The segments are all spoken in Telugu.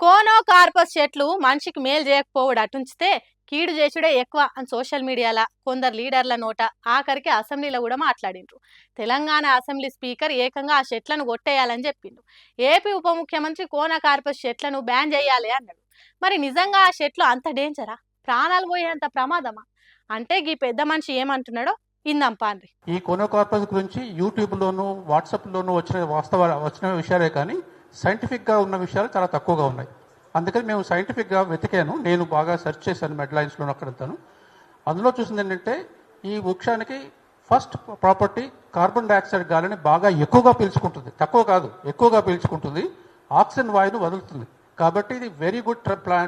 కోనో కార్పస్ చెట్లు మనిషికి మేలు చేయకపోవడం అటుంచితే కీడు చేసుడే ఎక్కువ అని సోషల్ మీడియాలో కొందరు లీడర్ల నోట ఆఖరికి అసెంబ్లీలో కూడా మాట్లాడిండ్రు. తెలంగాణ అసెంబ్లీ స్పీకర్ ఏకంగా ఆ చెట్లను కొట్టేయాలని చెప్పిండు. ఏపీ ఉప ముఖ్యమంత్రి కోన కార్పస్ చెట్లను బ్యాన్ చేయాలి అన్నాడు. మరి నిజంగా ఆ చెట్లు అంత డేంజరా, ప్రాణాలు పోయేంత ప్రమాదమా అంటే ఈ పెద్ద మనిషి ఏమంటున్నాడో ఇందాం పాండ్రి. ఈ కోనో కార్పస్ గురించి యూట్యూబ్లోను వాట్సాప్లోను వచ్చిన విషయాలే కానీ సైంటిఫిక్గా ఉన్న విషయాలు చాలా తక్కువగా ఉన్నాయి. అందుకని మేము సైంటిఫిక్గా వెతికాను. నేను బాగా సెర్చ్ చేశాను మెడ్లైన్స్లో అక్కడంతాను. అందులో చూసింది ఏంటంటే ఈ వృక్షానికి ఫస్ట్ ప్రాపర్టీ కార్బన్ డైఆక్సైడ్ గాలిని బాగా ఎక్కువగా పీల్చుకుంటుంది. తక్కువ కాదు, ఎక్కువగా పీల్చుకుంటుంది. ఆక్సిజన్ వాయువును వదులుతుంది. కాబట్టి ఇది very good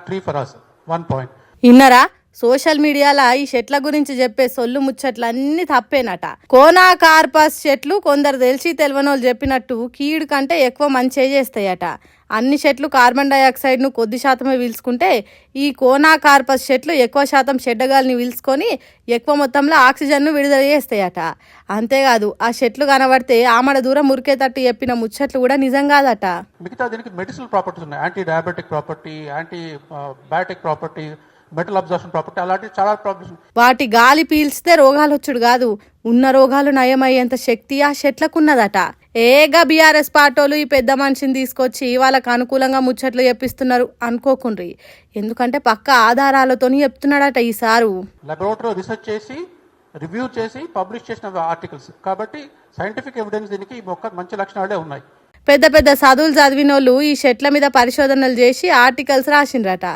tree for us. 1 point. ఇన్నరా సోషల్ మీడియాలో ఈ చెట్ల గురించి చెప్పే సొల్లు ముచ్చట్లు అన్ని తప్పేనట. కోనా కార్పస్ చెట్లు కొందరు తెలిసి తెలియనోళ్ళు చెప్పినట్టు కీడు కంటే ఎక్కువ మంచి చేస్తాయట. అన్ని చెట్లు కార్బన్ డైఆక్సైడ్ను కొద్ది శాతమే పీల్చుకుంటే ఈ కోనా కార్పస్ చెట్లు ఎక్కువ శాతం చెడ్డగాలిని పీల్చుకొని ఎక్కువ మొత్తంలో ఆక్సిజన్ను విడుదల చేస్తాయట. అంతేకాదు ఆ చెట్లు కనబడితే ఆమడ దూరం ఉరికేటట్టు చెప్పిన ముచ్చట్లు కూడా నిజం కాదట. మిగతా దీనికి మెడిసినల్ ప్రాపర్టీస్ ఉన్నాయి. Anti diabetic property, anti biotic property, metal absorption property, అలాంటి చాలా ప్రాబ్లమ్స్. వాటి గాలి పీల్చితే రోగాలు వచ్చుడు కాదు, ఉన్న రోగాలు నయమయ్యేంత శక్తి ఆ చెట్లకున్నదట. ఏగా బీఆర్ఎస్ పార్టీలు ఈ పెద్ద మనిషిని తీసుకొచ్చి వాళ్ళకు అనుకూలంగా ముచ్చట్లు చెప్పిస్తున్నారు అనుకోకుండ్రి. ఎందుకంటే పక్క ఆధారాలతోని చెప్తున్నాడట ఈ సారు. లాబొరేటరీలో రీసెర్చ్ చేసి రివ్యూ చేసి పబ్లిష్ చేసిన ఆర్టికల్స్ కాబట్టి సైంటిఫిక్ ఎవిడెన్స్ దీనికి మంచి లక్షణాలే ఉన్నాయి. పెద్ద పెద్ద చదువులు చదివినోళ్ళు ఈ చెట్ల మీద పరిశోధనలు చేసి ఆర్టికల్స్ రాసిండ్రట.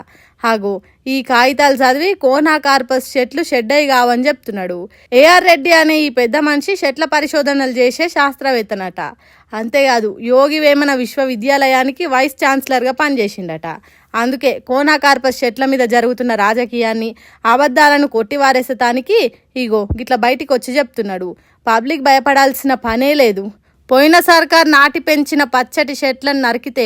హాగో ఈ కాగితాలు చదివి కోనా కార్పస్ చెట్లు షెడ్డయి కావని చెప్తున్నాడు. ఏఆర్ రెడ్డి అనే ఈ పెద్ద మనిషి చెట్ల పరిశోధనలు చేసే శాస్త్రవేత్తనట. అంతేకాదు యోగి వేమన విశ్వవిద్యాలయానికి వైస్ ఛాన్సలర్గా పనిచేసిండట. అందుకే కోనా కార్పస్ చెట్ల మీద జరుగుతున్న రాజకీయాన్ని, అబద్ధాలను కొట్టివారేసటానికి ఇగో గిట్లా బయటికి వచ్చి చెప్తున్నాడు. పబ్లిక్ భయపడాల్సిన పనే లేదు. పోయిన సర్కార్ నాటి పెంచిన పచ్చటి చెట్లను నరికితే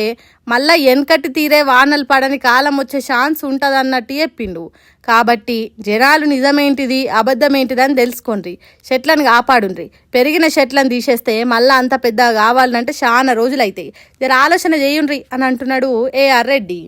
మళ్ళా వెనకటి తీరే వానలు పడని కాలం వచ్చే ఛాన్స్ ఉంటుందన్నట్టు చెప్పిండు. కాబట్టి జనాలు నిజమేంటిది అబద్ధమేంటిది అని తెలుసుకోండి, చెట్లను కాపాడుండ్రి. పెరిగిన చెట్లను తీసేస్తే మళ్ళీ అంత పెద్దగా కావాలంటే చాలా రోజులు అవుతాయి. జర ఆలోచన చేయుండ్రి అని అంటున్నాడు ఏఆర్ రెడ్డి.